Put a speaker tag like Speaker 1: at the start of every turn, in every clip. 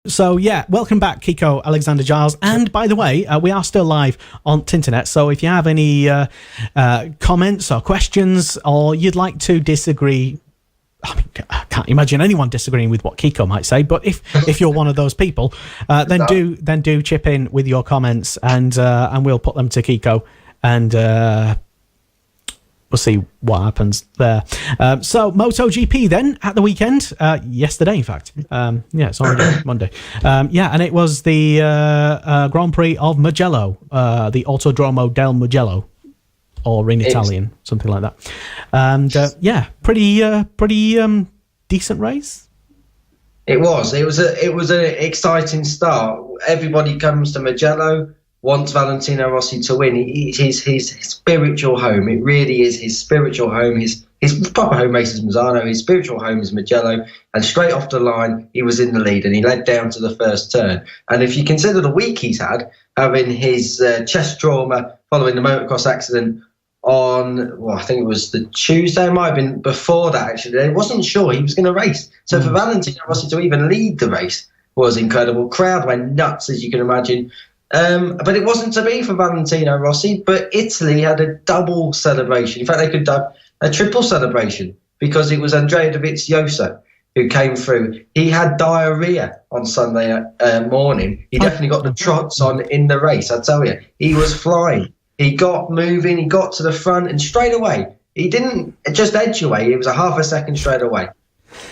Speaker 1: So, yeah, welcome back, Kiko Alexander Giles. And by the way, we are still live on Tinternet. So if you have any comments or questions, or you'd like to disagree, I mean, I can't imagine anyone disagreeing with what Kiko might say, but if you're one of those people, then do chip in with your comments, and we'll put them to Kiko, and we'll see what happens there. So MotoGP then at the weekend, yesterday in fact. It's already Monday. And it was the Grand Prix of Mugello, the Autodromo del Mugello, or in Italian, something like that. And pretty decent race.
Speaker 2: It was an exciting start. Everybody comes to Mugello, wants Valentino Rossi to win. His spiritual home. It really is his spiritual home. His proper home race is Misano. His spiritual home is Mugello. And straight off the line, he was in the lead, and he led down to the first turn. And if you consider the week he's had, having his chest trauma following the motocross accident on, I think it was the Tuesday, it might have been before that actually, they wasn't sure he was going to race. So for Valentino Rossi to even lead the race was incredible. Crowd went nuts, as you can imagine. But it wasn't to be for Valentino Rossi, but Italy had a double celebration. In fact, they could have a triple celebration, because it was Andrea Dovizioso who came through. He had diarrhea on Sunday morning. He definitely got the trots on in the race, I tell you. He was flying. He got moving, he got to the front, and straight away, he didn't just edge away, it was a half a second straight away.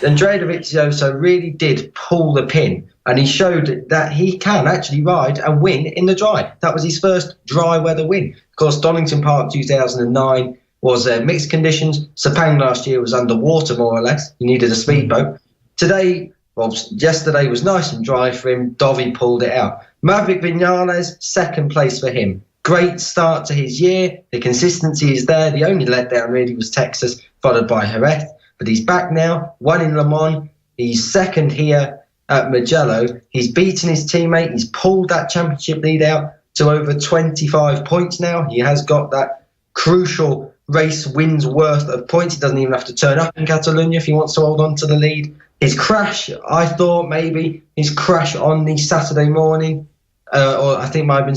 Speaker 2: Andrea Dovizioso really did pull the pin, and he showed that he can actually ride and win in the dry. That was his first dry weather win. Of course, Donington Park 2009 was mixed conditions. Sepang last year was underwater, more or less. He needed a speedboat. Yesterday was nice and dry for him. Dovi pulled it out. Maverick Vinales, second place for him. Great start to his year. The consistency is there. The only letdown really was Texas, followed by Jerez. But he's back now, won in Le Mans. He's second here at Mugello. He's beaten his teammate. He's pulled that championship lead out to over 25 points now. He has got that crucial race wins worth of points. He doesn't even have to turn up in Catalonia if he wants to hold on to the lead. His crash, I thought maybe his crash on the Saturday morning, or I think it might have been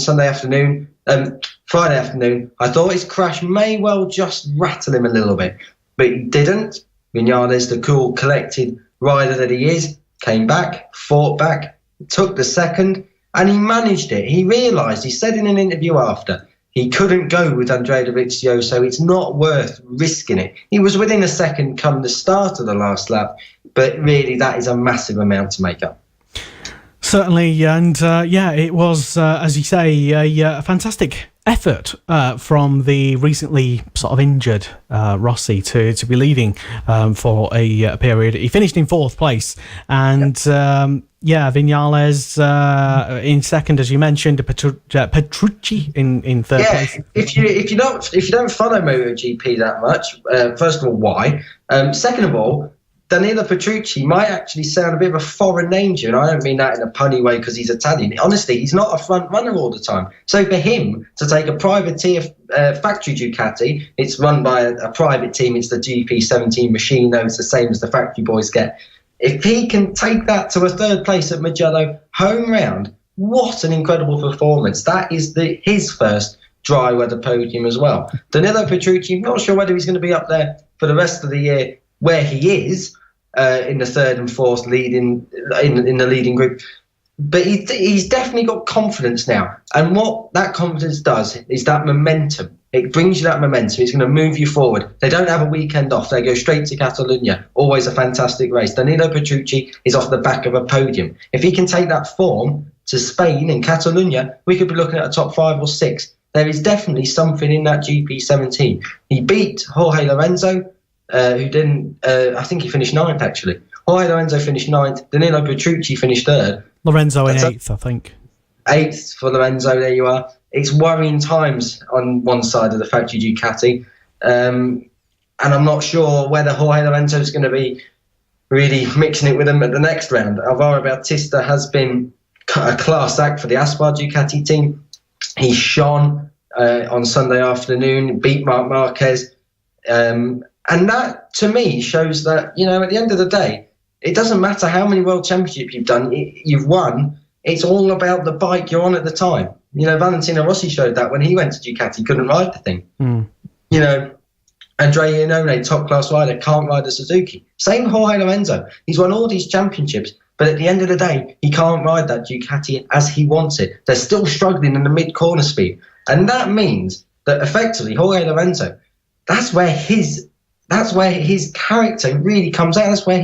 Speaker 2: Friday afternoon, I thought his crash may well just rattle him a little bit, but he didn't. Vinales, the cool, collected rider that he is, came back, fought back, took the second, and he managed it. He realised, he said in an interview after, he couldn't go with Andrea Dovizioso. It's not worth risking it. He was within a second come the start of the last lap, but really that is a massive amount to make up.
Speaker 1: Certainly, and it was, as you say, a fantastic effort from the recently sort of injured Rossi to be leading for a period. He finished in fourth place, and Vinales in second, as you mentioned, Petrucci in third place. If you
Speaker 2: don't follow MotoGP that much, first of all, why? Second of all, Danilo Petrucci might actually sound a bit of a foreign name to you, and I don't mean that in a punny way because he's Italian. Honestly, he's not a front runner all the time. So for him to take a privateer factory Ducati, it's run by a private team, it's the GP17 machine, though it's the same as the factory boys get. If he can take that to a third place at Mugello, home round, what an incredible performance. That is his first dry weather podium as well. Danilo Petrucci, not sure whether he's going to be up there for the rest of the year where he is, in the third and fourth leading in the leading group, but he's definitely got confidence now. And what that confidence does is that momentum. It brings you that momentum. It's going to move you forward. They don't have a weekend off. They go straight to Catalonia. Always a fantastic race. Danilo Petrucci is off the back of a podium. If he can take that form to Spain and Catalonia, we could be looking at a top 5 or 6. There is definitely something in that GP17. He beat Jorge Lorenzo, who didn't, I think he finished 9th actually. Jorge Lorenzo finished 9th, Danilo Petrucci finished 3rd.
Speaker 1: Lorenzo in 8th, I think.
Speaker 2: 8th for Lorenzo, there you are. It's worrying times on one side of the factory Ducati. And I'm not sure whether Jorge Lorenzo is going to be really mixing it with them at the next round. Alvaro Bautista has been a class act for the Aspar Ducati team. He shone on Sunday afternoon, beat Marc Marquez. And that, to me, shows that, at the end of the day, It doesn't matter how many world championships you've done, you've won. It's all about the bike you're on at the time. You know, Valentino Rossi showed that when he went to Ducati, he couldn't ride the thing. You know, Andrea Iannone, top class rider, can't ride a Suzuki. Same Jorge Lorenzo. He's won all these championships, but at the end of the day, he can't ride that Ducati as he wants it. They're still struggling in the mid-corner speed. And that means that effectively, Jorge Lorenzo, that's where his character really comes out. That's where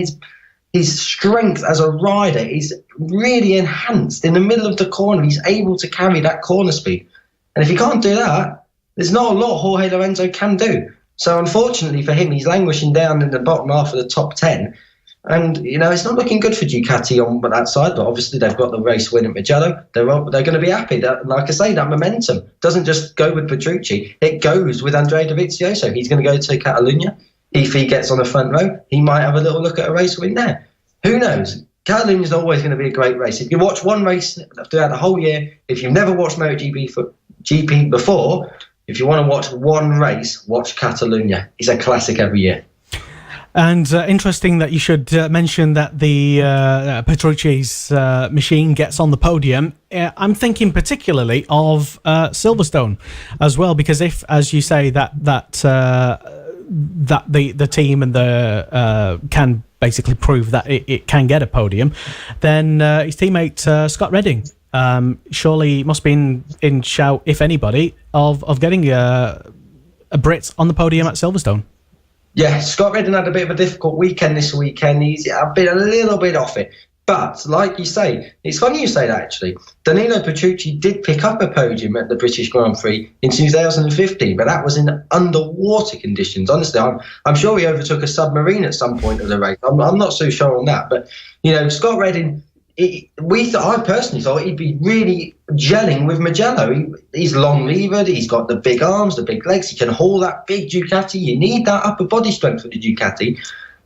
Speaker 2: his strength as a rider is really enhanced. In the middle of the corner, he's able to carry that corner speed. And if he can't do that, there's not a lot Jorge Lorenzo can do. So unfortunately for him, he's languishing down in the bottom half of the top 10. And, you know, it's not looking good for Ducati on that side, but obviously they've got the race win at Mugello. They're going to be happy. That, like I say, that momentum doesn't just go with Petrucci. It goes with Andrea Dovizioso. He's going to go to Catalunya. If he gets on the front row, he might have a little look at a race win there. Who knows? Catalunya's always going to be a great race. If you watch one race throughout the whole year, if you've never watched MotoGP before, if you want to watch one race, watch Catalunya. It's a classic every year.
Speaker 1: And interesting that you should mention that the Petrucci's machine gets on the podium. I'm thinking particularly of Silverstone as well, because if, as you say, that the team and the can basically prove that it can get a podium, then his teammate Scott Redding surely must be in shout, if anybody, of getting a Brit on the podium at Silverstone.
Speaker 2: Yeah, Scott Redding had a bit of a difficult weekend this weekend. He's been a little bit off it. But, like you say, it's funny you say that, actually. Danilo Petrucci did pick up a podium at the British Grand Prix in 2015, but that was in underwater conditions. Honestly, I'm sure he overtook a submarine at some point of the race. I'm not so sure on that. But, you know, Scott Redding, I personally thought he'd be really gelling with Mugello. He's long-levered, he's got the big arms, the big legs, he can haul that big Ducati. You need that upper body strength for the Ducati.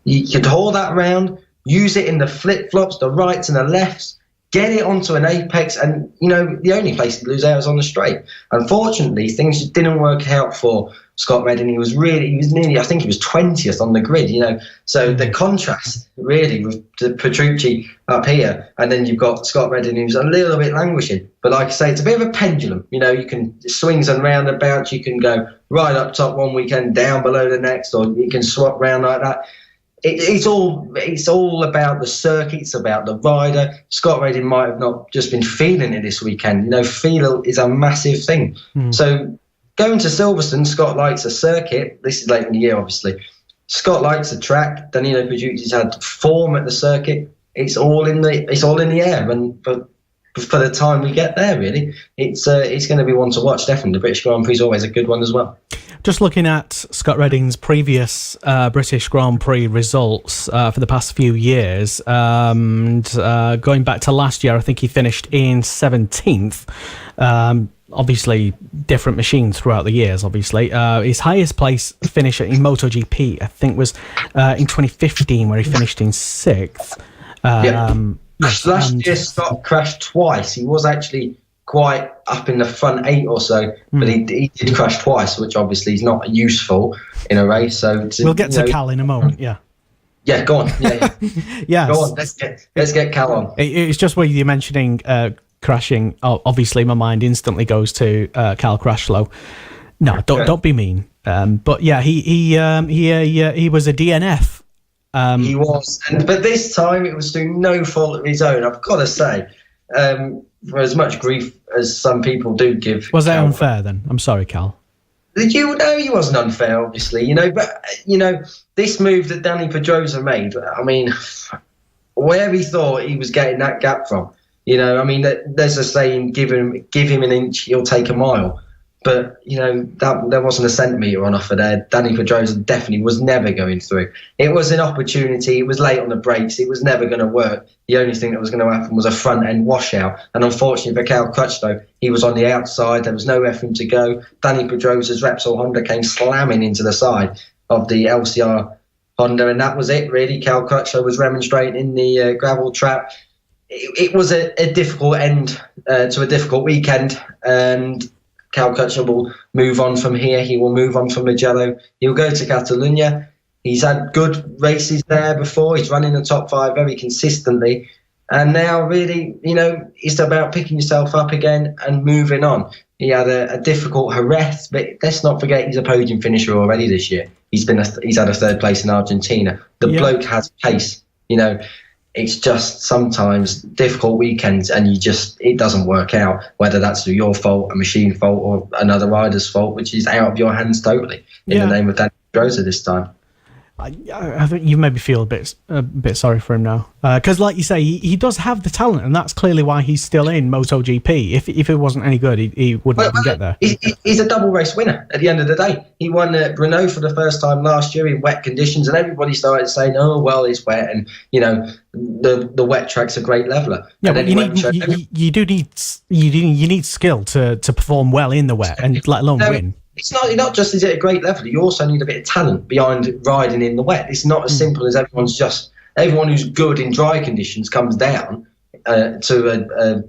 Speaker 2: You could haul that round, use it in the flip-flops, the rights and the lefts, get it onto an apex, and, you know, the only place to lose out is on the straight. Unfortunately, things just didn't work out for Scott Redding. He was nearly, I think he was 20th on the grid, you know. So the contrast, really, with the Petrucci up here, and then you've got Scott Redding, who's a little bit languishing. But like I say, it's a bit of a pendulum. You know, you can swings and roundabouts. You can go right up top one weekend, down below the next, or you can swap round like that. It's all about the circuit. It's about the rider. Scott Redding might have not just been feeling it this weekend. You know, feel is a massive thing. So going to Silverstone, Scott likes a circuit. This is late in the year, obviously. Scott likes the track. Danilo Petrucci's had form at the circuit. It's all in the air. And for the time we get there, really, it's going to be one to watch. Definitely, the British Grand Prix is always a good one as well.
Speaker 1: Just looking at Scott Redding's previous British Grand Prix results for the past few years, and going back to last year, I think he finished in 17th. Obviously, different machines throughout the years, obviously. His highest place finish in MotoGP, I think, was in 2015, where he finished in 6th.
Speaker 2: Yes, last year, Scott crashed twice. He was actually quite up in the front 8 or so, but he did crash twice, which obviously is not useful in a race. So
Speaker 1: we'll get to Cal in a moment.
Speaker 2: Yeah, go on.
Speaker 1: Yeah.
Speaker 2: Go on. Let's get Cal on.
Speaker 1: It's just where you're mentioning crashing. Obviously, my mind instantly goes to Cal Crashlow. No, don't be mean. But yeah, he was a DNF.
Speaker 2: He was, but this time it was through no fault of his own. I've got to say. For as much grief as some people do give.
Speaker 1: Was that unfair then? I'm sorry, Cal.
Speaker 2: You know, he wasn't unfair, obviously, you know, but, you know, this move that Danny Pedrosa made, I mean, where he thought he was getting that gap from, you know, I mean, there's a saying, give him an inch, he'll take a mile. But, you know, there wasn't a centimetre on offer there. Danny Pedrosa definitely was never going through. It was an opportunity. It was late on the brakes. It was never going to work. The only thing that was going to happen was a front-end washout. And unfortunately for Cal Crutchlow, he was on the outside. There was nowhere for him to go. Danny Pedrosa's Repsol Honda came slamming into the side of the LCR Honda, and that was it, really. Cal Crutchlow was remonstrating in the gravel trap. It was a difficult end to a difficult weekend, and Cal Crutchlow will move on from here. He will move on from Mugello. He'll go to Catalunya. He's had good races there before. He's running the top 5 very consistently. And now really, it's about picking yourself up again and moving on. He had a difficult Jerez, but let's not forget he's a podium finisher already this year. He's had a 3rd place in Argentina. The bloke has pace. It's just sometimes difficult weekends and it doesn't work out, whether that's through your fault, a machine fault, or another rider's fault, which is out of your hands totally in the name of Daniel Pedrosa this time.
Speaker 1: I think you made me feel a bit sorry for him now, because like you say, he does have the talent, and that's clearly why he's still in MotoGP. If it wasn't any good, he wouldn't even get there.
Speaker 2: He's a double race winner at the end of the day. He won at Brno for the first time last year in wet conditions, and everybody started saying, "Oh well, it's wet," and the wet track's a great leveler.
Speaker 1: Yeah, but you need skill to perform well in the wet, and let alone win.
Speaker 2: It's not just is it a great level, you also need a bit of talent behind riding in the wet. It's not as simple as everyone who's good in dry conditions comes down to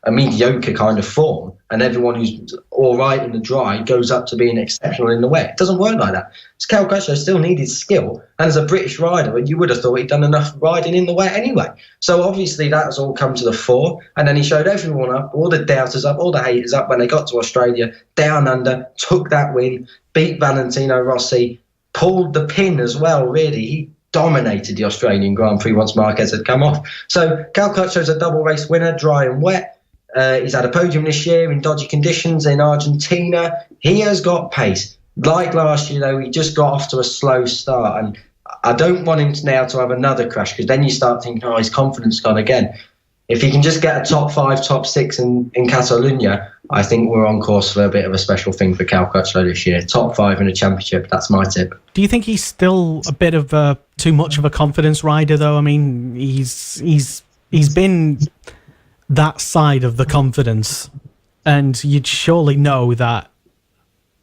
Speaker 2: a mediocre kind of form, and everyone who's all right in the dry goes up to being exceptional in the wet. It doesn't work like that. Cal Crutchlow still needed skill, and as a British rider, you would have thought he'd done enough riding in the wet anyway. So obviously that has all come to the fore, and then he showed everyone up, all the doubters up, all the haters up when they got to Australia, down under, took that win, beat Valentino Rossi, pulled the pin as well, really. He dominated the Australian Grand Prix once Marquez had come off. So Cal Crutchlow's a double race winner, dry and wet. He's had a podium this year in dodgy conditions in Argentina. He has got pace. Like last year, though, he just got off to a slow start. And I don't want him now to have another crash, because then you start thinking, his confidence gone again. If he can just get a top 5, top 6 in Catalunya, I think we're on course for a bit of a special thing for Cal Crutchlow this year. Top 5 in a championship, that's my tip.
Speaker 1: Do you think he's still a bit of too much of a confidence rider, though? I mean, he's been that side of the confidence, and you'd surely know that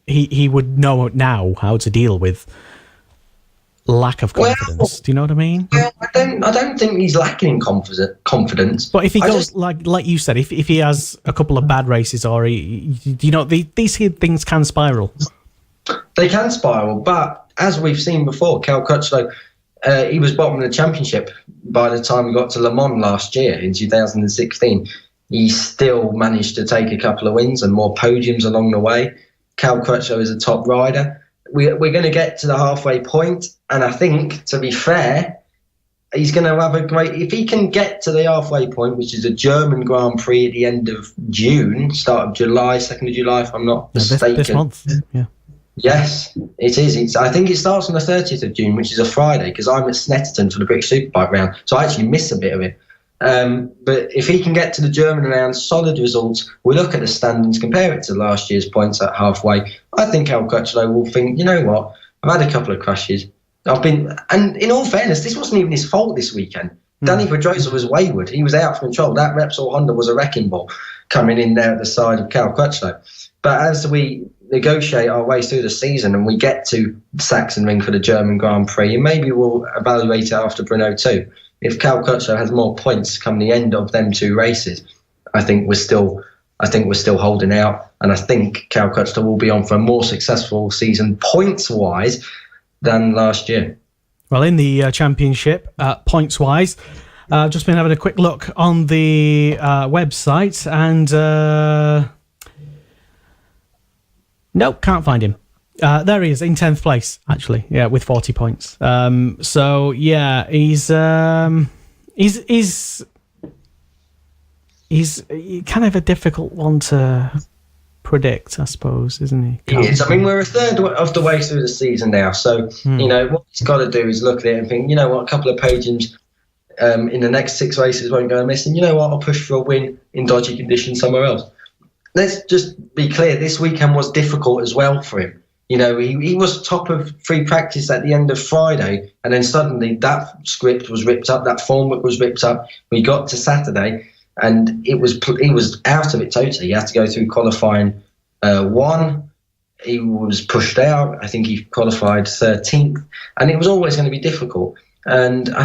Speaker 1: he would know now how to deal with lack of confidence. Do you know what I mean?
Speaker 2: Well, I don't think he's lacking in confidence.
Speaker 1: But if he goes like you said, if he has a couple of bad races, or these things can spiral.
Speaker 2: They can spiral, but as we've seen before, Cal Crutchlow, he was bottom of the championship by the time we got to Le Mans last year in 2016. He still managed to take a couple of wins and more podiums along the way. Cal Crutchlow is a top rider. We're going to get to the halfway point, and I think, to be fair, he's going to have a great... If he can get to the halfway point, which is a German Grand Prix at the end of June, start of July, 2nd of July, if I'm not mistaken.
Speaker 1: This month, yeah.
Speaker 2: Yes, it is. I think it starts on the 30th of June, which is a Friday, because I'm at Snetterton for the British Superbike round, so I actually miss a bit of it. But if he can get to the German round, solid results, we look at the standings, compare it to last year's points at halfway, I think Cal Crutchlow will think, you know what, I've had a couple of crashes. And in all fairness, this wasn't even his fault this weekend. Danny Pedrosa was wayward. He was out of control. That Repsol Honda was a wrecking ball coming in there at the side of Cal Crutchlow. But as we negotiate our way through the season and we get to Sachsenring for the German Grand Prix, and maybe we'll evaluate it after Brno too. If Cal Crutchlow has more points come the end of them two races, I think we're still holding out, and I think Cal Crutchlow will be on for a more successful season points-wise than last year.
Speaker 1: Well, in the championship, points-wise, I've just been having a quick look on the website, and nope, can't find him. There he is, in 10th place, actually, yeah, with 40 points. So yeah, he's kind of a difficult one to predict, I suppose, isn't he?
Speaker 2: He is. I mean, we're a third of the way through the season now, so what he's got to do is look at it and think, you know what, a couple of podiums in the next 6 races won't go amiss, and you know what, I'll push for a win in dodgy conditions somewhere else. Let's just be clear, this weekend was difficult as well for him. You know, he was top of free practice at the end of Friday, and then suddenly that script was ripped up, that formwork was ripped up. We got to Saturday, and he was out of it totally. He had to go through qualifying 1. He was pushed out. I think he qualified 13th, and it was always going to be difficult. And I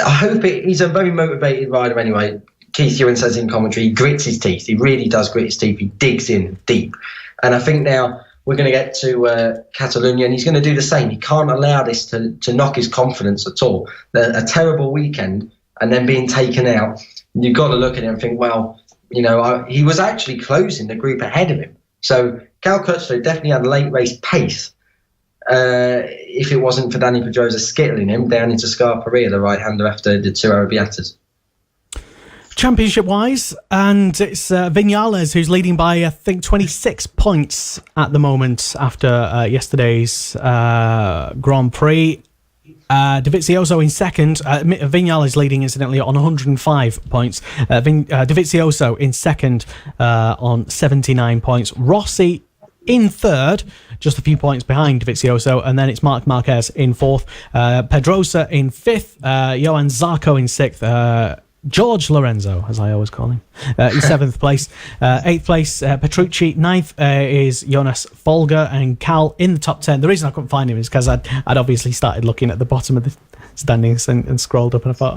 Speaker 2: hope he's a very motivated rider anyway. Keith Ewan says in commentary, he grits his teeth. He really does grit his teeth. He digs in deep. And I think now we're going to get to Catalonia, and he's going to do the same. He can't allow this to knock his confidence at all. A terrible weekend and then being taken out, you've got to look at it and think, well, he was actually closing the group ahead of him. So Cal Crutchlow definitely had late race pace. If it wasn't for Danny Pedrosa skittling him down into Scarperia, the right-hander, after the 2 Arrabbiatas.
Speaker 1: Championship-wise, and it's Viñales who's leading by, I think, 26 points at the moment after yesterday's Grand Prix. Dovizioso in second. Viñales leading, incidentally, on 105 points. Dovizioso in second on 79 points. Rossi in third, just a few points behind Dovizioso, and then it's Marc Marquez in fourth. Pedrosa in fifth. Johan Zarco in sixth. George Lorenzo, as I always call him, in seventh place. Eighth place, Petrucci. Ninth is Jonas Folger, and Cal in the top 10. The reason I couldn't find him is because I'd obviously started looking at the bottom of the standings and scrolled up, and I thought,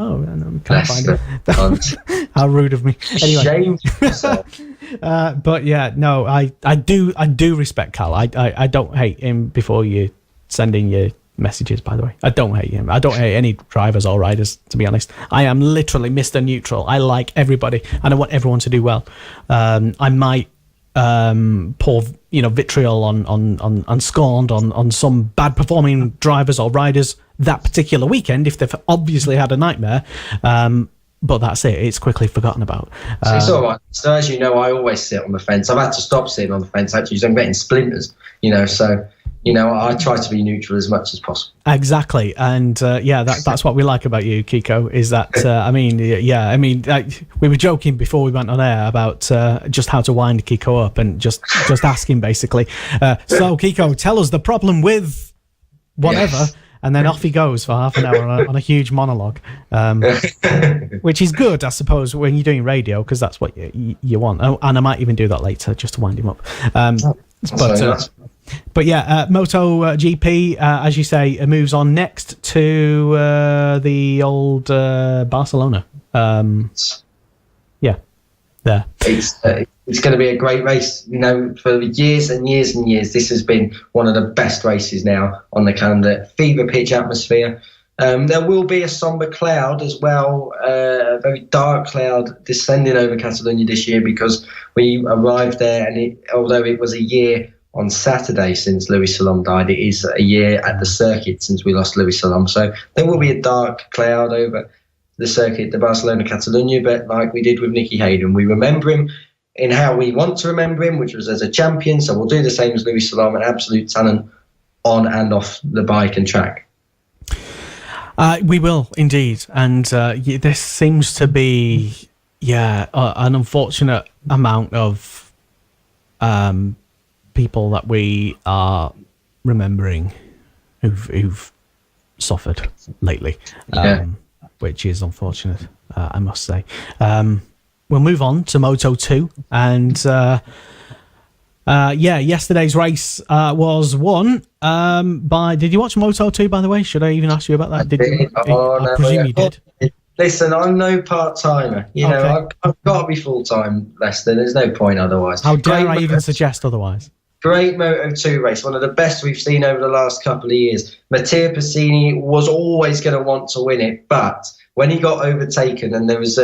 Speaker 1: can't find him. How rude of me. Anyway.
Speaker 2: Shame yourself.
Speaker 1: But yeah, no, I do respect Cal. I don't hate him before you send in your messages, by the way. I don't hate him. I don't hate any drivers or riders, to be honest. I am literally Mr. Neutral. I like everybody and I want everyone to do well. I might pour vitriol on scorned on some bad performing drivers or riders that particular weekend if they've obviously had a nightmare. But that's it. It's quickly forgotten about.
Speaker 2: So it's all right. So as you know, I always sit on the fence. I've had to stop sitting on the fence actually because I'm getting splinters. So I try to be neutral as much as possible.
Speaker 1: Exactly, and that's what we like about you, Kiko. Is that we were joking before we went on air about just how to wind Kiko up and just ask him basically. So Kiko, tell us the problem with whatever. Yes. And then off he goes for half an hour on a huge monologue, which is good, I suppose, when you're doing radio, because that's what you want. Oh, and I might even do that later, just to wind him up. But yeah, Moto GP, as you say, moves on next to the old Barcelona. There.
Speaker 2: It's going to be a great race. For years and years and years, this has been one of the best races now on the calendar. Fever pitch atmosphere. There will be a somber cloud as well, a very dark cloud descending over Catalonia this year because we arrived there, and although it was a year on Saturday since Louis Salom died, it is a year at the circuit since we lost Louis Salom. So there will be a dark cloud over the circuit, the Barcelona Catalonia, but like we did with Nicky Hayden, we remember him in how we want to remember him, which was as a champion. So we'll do the same as Louis Salom, an absolute talent on and off the bike and track.
Speaker 1: We will indeed, and this seems to be an unfortunate amount of people that we are remembering who've suffered lately. Which is unfortunate, I must say. We'll move on to Moto 2. And, yesterday's race was won by... Did you watch Moto 2, by the way? Should I even ask you about that? I presume you did.
Speaker 2: Listen, I'm no part-timer. I've got to be full-time, Lester. There's no point otherwise.
Speaker 1: How dare I even suggest otherwise?
Speaker 2: Great Moto 2 race, one of the best we've seen over the last couple of years. Matteo Pessini was always going to want to win it, but when he got overtaken and there was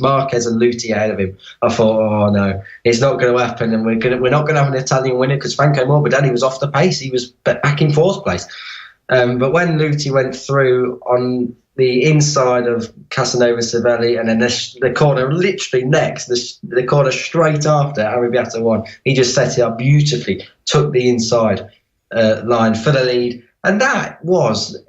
Speaker 2: Marquez and Lutti ahead of him, I thought, oh no, it's not going to happen, and we're not going to have an Italian winner because Franco Morbidelli was off the pace. He was back in fourth place. But when Lutti went through on the inside of Casanova Cervelli, and then the corner literally next, the corner straight after Arrabbiata 1, he just set it up beautifully, took the inside line for the lead. And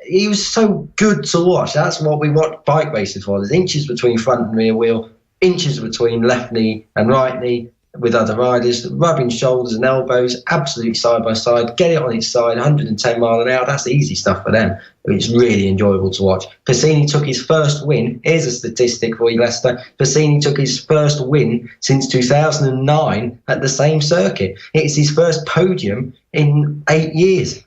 Speaker 2: he was so good to watch. That's what we want bike racing for. There's inches between front and rear wheel, inches between left knee and right knee with other riders, rubbing shoulders and elbows, absolutely side by side, get it on its side, 110 mile an hour. That's easy stuff for them. It's really enjoyable to watch. Pessini took his first win. Here's a statistic for you, Lester. Pessini took his first win since 2009 at the same circuit. It's his first podium in 8 years.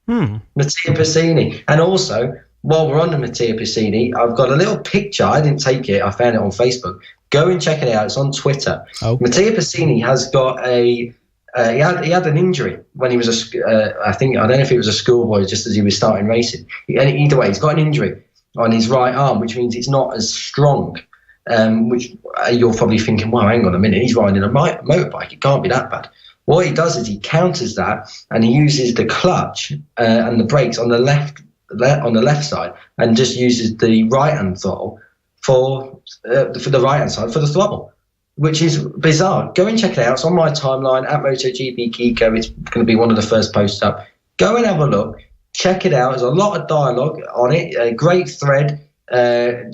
Speaker 2: Matteo Pessini. And also, while we're on the Matteo Pessini, I've got a little picture. I didn't take it. I found it on Facebook. Go and check it out. It's on Twitter. Okay. Matteo Pessini has got a he had an injury when he was I don't know if it was a schoolboy, just as he was starting racing. Either way, he's got an injury on his right arm, which means it's not as strong. Which you're probably thinking, well, hang on a minute, he's riding a motorbike, it can't be that bad. What he does is he counters that, and he uses the clutch and the brakes on the left side, and just uses the right hand throttle for the right hand side for the throttle, which is bizarre. Go and check it out. It's on my timeline at MotoGP Kiko. It's going to be one of the first posts up. Go and have a look. Check it out. There's a lot of dialogue on it. A great thread.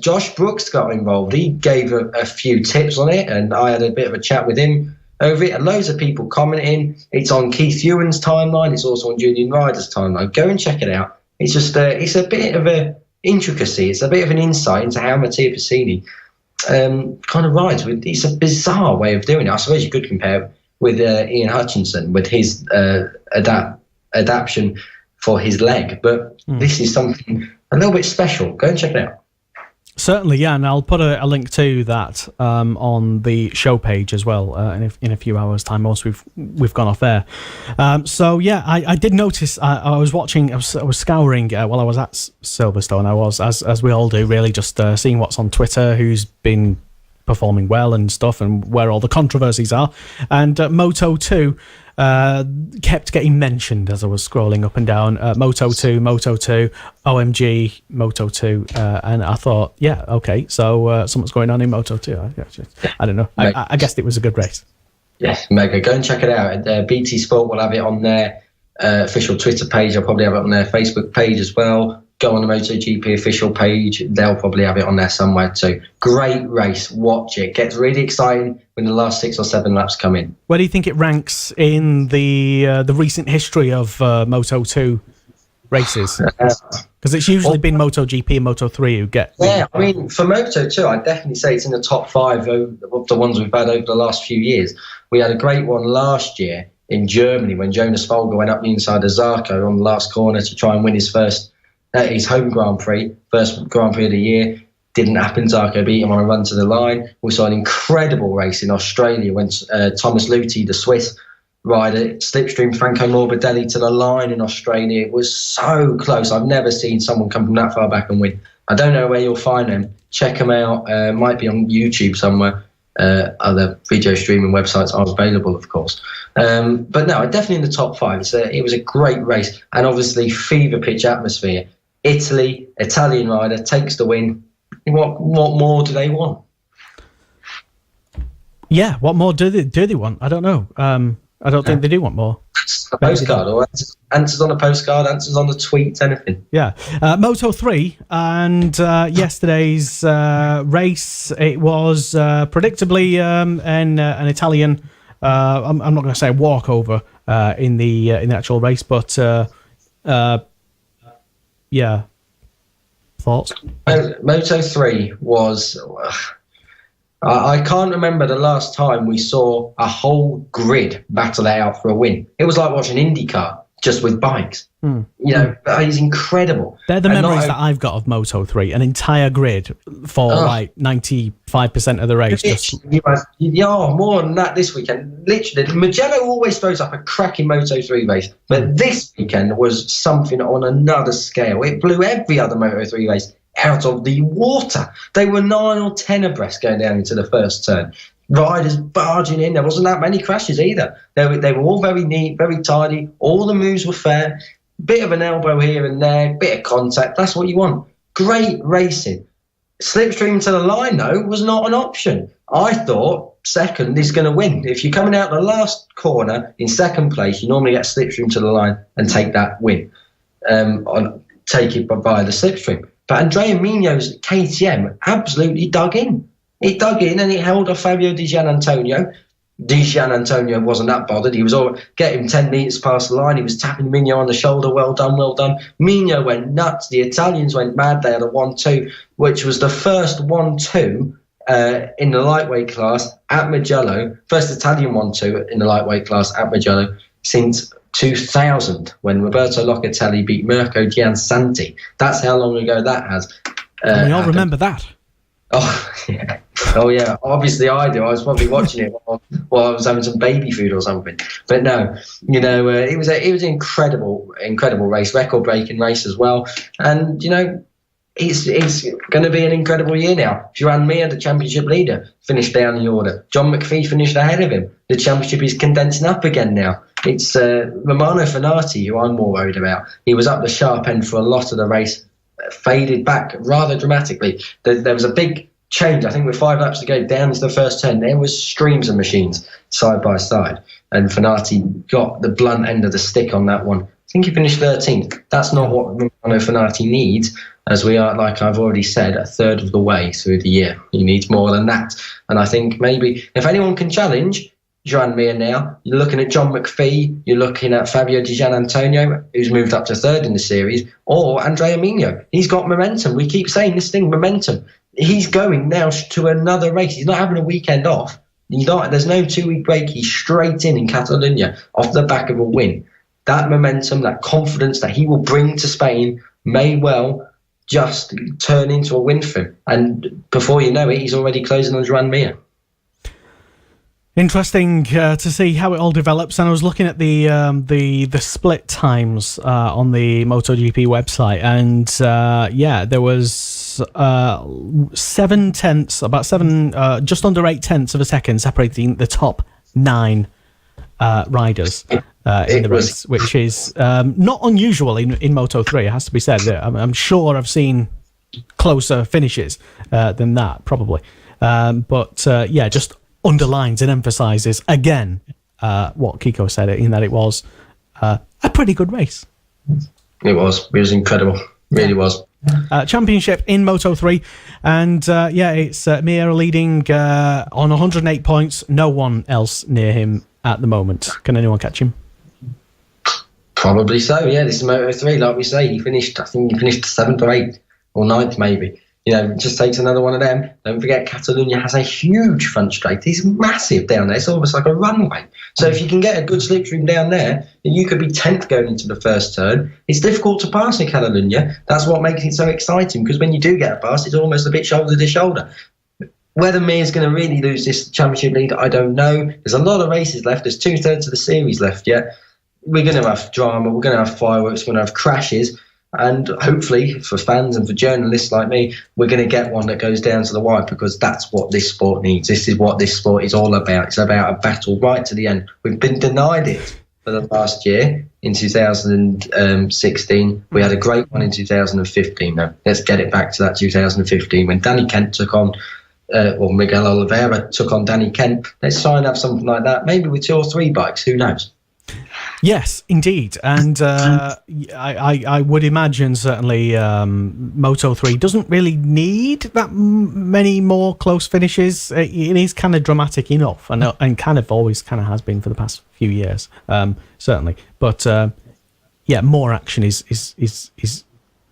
Speaker 2: Josh Brooks got involved. He gave a few tips on it, and I had a bit of a chat with him over it, and loads of people commenting. It's on Keith Ewan's timeline. It's also on Julian Ryder's timeline. Go and check it out. It's just it's a bit of a intricacy. It's a bit of an insight into how Matteo Pessini kind of rides. It's a bizarre way of doing it. I suppose you could compare it with Ian Hutchinson with his adaptation for his leg, but this is something a little bit special. Go and check it out.
Speaker 1: Certainly, yeah, and I'll put a link to that on the show page as well in a few hours' time. Once we've gone off air. So yeah, I did notice. I was watching. I was scouring while I was at Silverstone. I was, as we all do, really just seeing what's on Twitter, who's been performing well and stuff, and where all the controversies are. And Moto 2 kept getting mentioned as I was scrolling up and down. Moto 2, OMG, Moto 2. And I thought, yeah, okay, so something's going on in Moto 2. I don't know. I guessed it was a good race.
Speaker 2: Yes, mega. Go and check it out. BT Sport will have it on their official Twitter page. I'll probably have it on their Facebook page as well. Go on the MotoGP official page. They'll probably have it on there somewhere too. Great race. Watch it. Gets really exciting when the last 6 or 7 laps come in.
Speaker 1: Where do you think it ranks in the recent history of Moto 2 races? Because it's usually been MotoGP and Moto 3 who get...
Speaker 2: Yeah, I mean, for Moto 2, I'd definitely say it's in the top 5 of the ones we've had over the last few years. We had a great one last year in Germany when Jonas Folger went up the inside of Zarco on the last corner to try and win his home Grand Prix, first Grand Prix of the year. Didn't happen. Zarco beat him on a run to the line. We saw an incredible race in Australia when Thomas Luthi, the Swiss rider, slipstreamed Franco Morbidelli to the line in Australia. It was so close. I've never seen someone come from that far back and win. I don't know where you'll find them. Check them out. Might be on YouTube somewhere. Other video streaming websites are available, of course. But no, definitely in the top 5. It was a great race, and obviously fever pitch atmosphere. Italy, Italian rider takes the win. What more do they want? Yeah,
Speaker 1: what more do they want? I don't know. I don't think they do want more.
Speaker 2: A postcard, or answers on a postcard, answers on the tweet, anything.
Speaker 1: Yeah. Moto 3 and yesterday's race, it was predictably an Italian, I'm not going to say walkover in the actual race, but yeah. Thoughts?
Speaker 2: Moto 3 was... I can't remember the last time we saw a whole grid battle it out for a win. It was like watching IndyCar, just with bikes. You know, it's incredible.
Speaker 1: They're the memories that I've got of Moto 3, an entire grid for like 95% of the race.
Speaker 2: More than that this weekend. Literally, Mugello always throws up a cracking Moto 3 race, but this weekend was something on another scale. It blew every other Moto 3 race out of the water. They were 9 or 10 abreast going down into the first turn. Riders barging in. There wasn't that many crashes either. They were all very neat, very tidy. All the moves were fair. Bit of an elbow here and there, bit of contact. That's what you want. Great racing. Slipstream to the line, though, was not an option. I thought second is going to win. If you're coming out the last corner in second place, you normally get slipstream to the line and take that win. Take it via the slipstream. But Andrea Migno's KTM absolutely dug in. It dug in and it held off Fabio Di Gianantonio. Di Gianantonio wasn't that bothered. He was all getting 10 metres past the line. He was tapping Migno on the shoulder. Well done, well done. Migno went nuts. The Italians went mad. They had a 1-2, which was the first 1-2 in the lightweight class at Mugello. First Italian 1-2 in the lightweight class at Mugello since 2000, when Roberto Locatelli beat Mirko Giansanti. That's how long ago that has.
Speaker 1: We all remember that.
Speaker 2: Oh yeah, oh yeah. Obviously, I do. I was probably watching it while I was having some baby food or something. But no, it was an incredible race, record-breaking race as well. And it's going to be an incredible year now. Joan Mir, the championship leader, finished down the order. John McPhee finished ahead of him. The championship is condensing up again now. It's Romano Fenati who I'm more worried about. He was up the sharp end for a lot of the race. Faded back rather dramatically. There was a big change. I think with 5 laps to go down into the first turn, there was streams of machines side by side, and Fenati got the blunt end of the stick on that one. I think he finished 13th. That's not what Romano Fenati needs, as we are, like I've already said, a third of the way through the year. He needs more than that. And I think maybe if anyone can challenge Joan Mir now, you're looking at John McPhee, you're looking at Fabio Di Gianantonio, who's moved up to third in the series, or Andrea Migno. He's got momentum. We keep saying this thing, momentum. He's going now to another race. He's not having a weekend off. There's no 2-week break. He's straight in Catalonia off the back of a win. That momentum, that confidence that he will bring to Spain may well just turn into a win for him. And before you know it, he's already closing on Joan Mir.
Speaker 1: Interesting to see how it all develops, and I was looking at the split times on the MotoGP website, and there was 7 tenths, about 7, just under 8 tenths of a second separating the top 9 riders in the race, which is not unusual in Moto 3. It has to be said. I'm sure I've seen closer finishes than that, probably, but just underlines and emphasises again what Kiko said, in that it was a pretty good race.
Speaker 2: It was incredible, really was.
Speaker 1: Championship in Moto 3, and it's Mir leading on 108 points. No one else near him at the moment. Can anyone catch him?
Speaker 2: Probably so, yeah. This is Moto 3, like we say. I think he finished 7th or 8th or 9th maybe. It just takes another one of them. Don't forget, Catalonia has a huge front straight. It's massive down there. It's almost like a runway. So if you can get a good slipstream down there, then you could be 10th going into the first turn. It's difficult to pass in Catalonia. That's what makes it so exciting, because when you do get a pass, it's almost a bit shoulder to shoulder. Whether Mir's going to really lose this championship lead, I don't know. There's a lot of races left. There's 2/3 of the series left yet. We're going to have drama. We're going to have fireworks. We're going to have crashes. And hopefully, for fans and for journalists like me, we're going to get one that goes down to the wire, because that's what this sport needs. This is what this sport is all about. It's about a battle right to the end. We've been denied it for the last year. In 2016, we had a great one in 2015, though. Let's get it back to that 2015 when Danny Kent took on, or Miguel Oliveira took on Danny Kent. Let's try and have something like that, maybe with 2 or 3 bikes. Who knows?
Speaker 1: Yes, indeed, and I would imagine certainly Moto 3 doesn't really need that many more close finishes. It is kind of dramatic enough, and kind of always kind of has been for the past few years, certainly. But more action is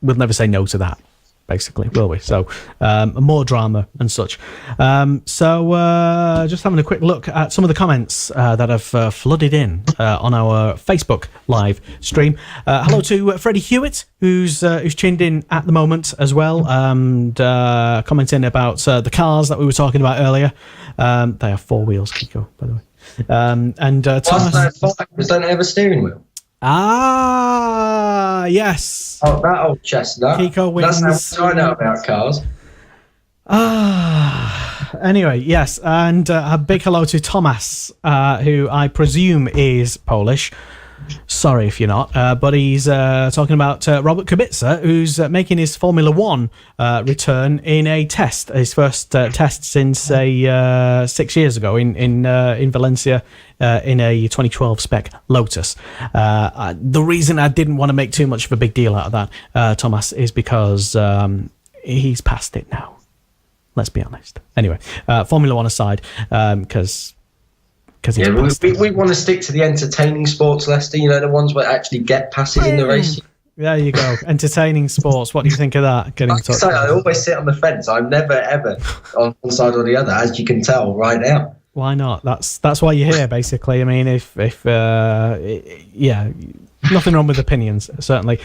Speaker 1: we'll never say no to that, basically, will we? So more drama and such. Just having a quick look at some of the comments that have flooded in on our Facebook live stream. Hello to Freddie Hewitt, who's tuned in at the moment as well, and commenting about the cars that we were talking about earlier. They have 4 wheels, Kiko, by the way. And Thomas,
Speaker 2: was that have a steering wheel?
Speaker 1: Ah, yes.
Speaker 2: Oh, that old chestnut.
Speaker 1: Kiko wins.
Speaker 2: That's how I know about cars.
Speaker 1: Anyway, yes, and a big hello to Thomas, who I presume is Polish. Sorry if you're not, but he's talking about Robert Kubica, who's making his Formula 1 return in a test, his first test since 6 years ago in Valencia in a 2012 spec Lotus. The reason I didn't want to make too much of a big deal out of that, Thomas, is because he's past it now. Let's be honest. Anyway, Formula 1 aside, because
Speaker 2: we want to stick to the entertaining sports, Lester. The ones where actually get passes in the race.
Speaker 1: There you go. Entertaining sports. What do you think of that?
Speaker 2: I always sit on the fence. I'm never ever on one side or the other, as you can tell right now.
Speaker 1: Why not? That's why you're here, basically. I mean, if Nothing wrong with opinions, certainly.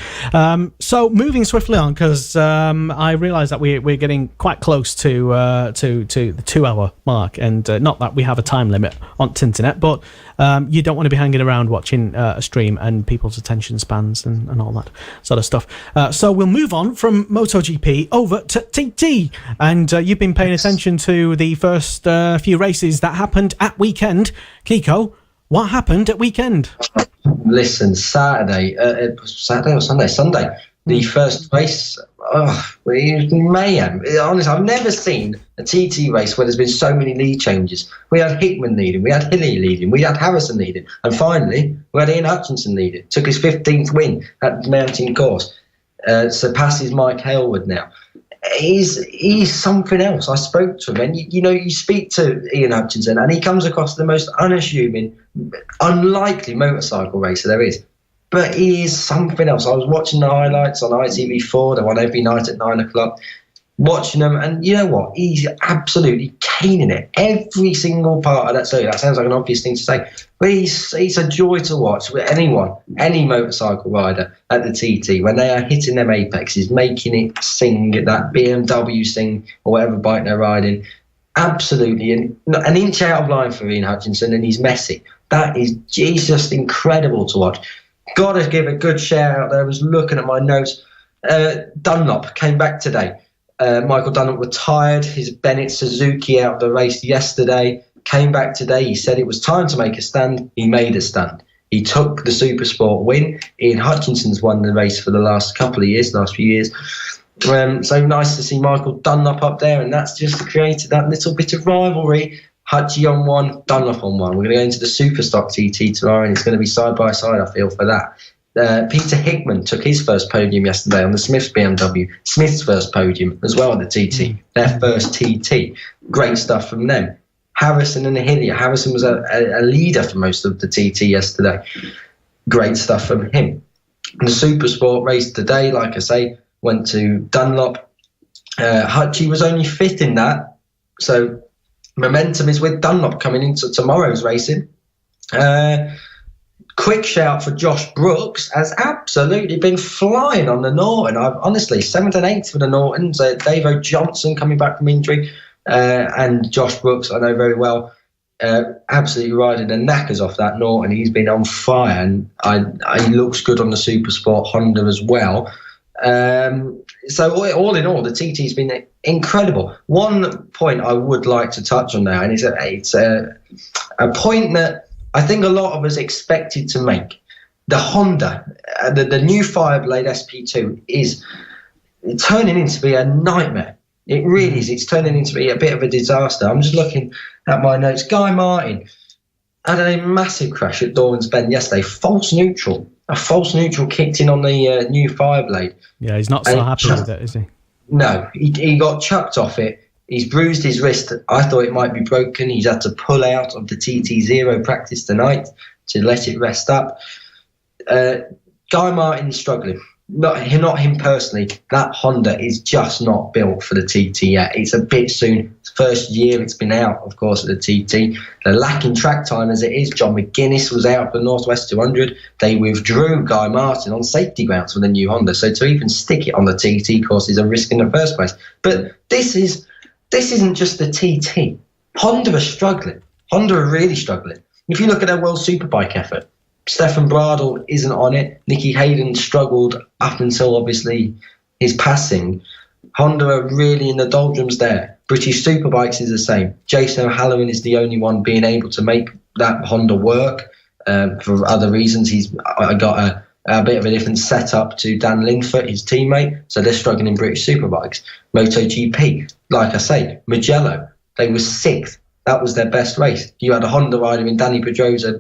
Speaker 1: So moving swiftly on, because I realise that we're getting quite close to the 2 hour mark, and not that we have a time limit on Tinternet, but you don't want to be hanging around watching a stream and people's attention spans and all that sort of stuff. So we'll move on from MotoGP over to TT, and you've been paying attention to the first few races that happened at weekend. Kiko, what happened at weekend?
Speaker 2: Listen, Saturday or Sunday? Sunday. The first race, it was mayhem. Honestly, I've never seen a TT race where there's been so many lead changes. We had Hickman leading, we had Hilly leading, we had Harrison leading, and finally, we had Ian Hutchinson leading. Took his 15th win at the mountain course. Surpasses Mike Hailwood now. He's something else. I spoke to him, and you speak to Ian Hutchinson, and he comes across the most unassuming, unlikely motorcycle racer there is. But he is something else. I was watching the highlights on ITV4, the one every night at 9 o'clock, watching them, and you know what? He's absolutely caning it. Every single part of that story. That sounds like an obvious thing to say, but he's a joy to watch with anyone, any motorcycle rider at the TT, when they are hitting them apexes, making it sing, that BMW sing, or whatever bike they're riding. Absolutely. An inch out of line for Ian Hutchinson, and he's messy. That is just incredible to watch. Got to give a good shout out there. I was looking at my notes. Dunlop came back today. Michael Dunlop retired his Bennett Suzuki out of the race yesterday. Came back today. He said it was time to make a stand. He made a stand. He took the Supersport win. Ian Hutchinson's won the race for the last few years. So nice to see Michael Dunlop up there, and that's just created that little bit of rivalry. Hutchie on one, Dunlop on one. We're going to go into the Superstock TT tomorrow, and it's going to be side by side, I feel, for that. Peter Hickman took his first podium yesterday on the Smith's BMW. Smith's first podium as well at the TT. Their first TT. Great stuff from them. Harrison and Hillier. Harrison was a leader for most of the TT yesterday. Great stuff from him. The Supersport race today, like I say, went to Dunlop. Hutchie was only fifth in that, so momentum is with Dunlop coming into tomorrow's racing. Quick shout for Josh Brooks, has absolutely been flying on the Norton. I've honestly 7th and 8th for the Nortons. Dave O'Johnson coming back from injury, and Josh Brooks I know very well. Absolutely riding the knackers off that Norton. He's been on fire, and he looks good on the Supersport Honda as well. So all in all, the TT's been incredible. One point I would like to touch on now, and it's a point that I think a lot of us expected to make. The Honda, the new Fireblade SP2 is turning into be a nightmare. It really is. It's turning into be a bit of a disaster. I'm just looking at my notes. Guy Martin had a massive crash at Dorman's Bend yesterday. False neutral. A false neutral kicked in on the new Fireblade.
Speaker 1: Yeah, he's not so happy with it, is he?
Speaker 2: No, he got chucked off it. He's bruised his wrist. I thought it might be broken. He's had to pull out of the TT0 practice tonight to let it rest up. Guy Martin is struggling. Not him personally. That Honda is just not built for the TT yet. It's a bit soon. First year it's been out, of course, at the TT. They're lacking track time as it is. John McGuinness was out for the Northwest 200. They withdrew Guy Martin on safety grounds for the new Honda. So to even stick it on the TT course is a risk in the first place. But this isn't just the TT. Honda are struggling. Honda are really struggling. If you look at their World Superbike effort, Stefan Bradl isn't on it. Nicky Hayden struggled up until obviously his passing. Honda are really in the doldrums there. British Superbikes is the same. Jason O'Halloran is the only one being able to make that Honda work for other reasons. He's got a bit of a different setup to Dan Linfoot, his teammate, so they're struggling in British Superbikes. MotoGP, like I say, Mugello, they were 6th. That was their best race. You had a Honda rider in Danny Pedrosa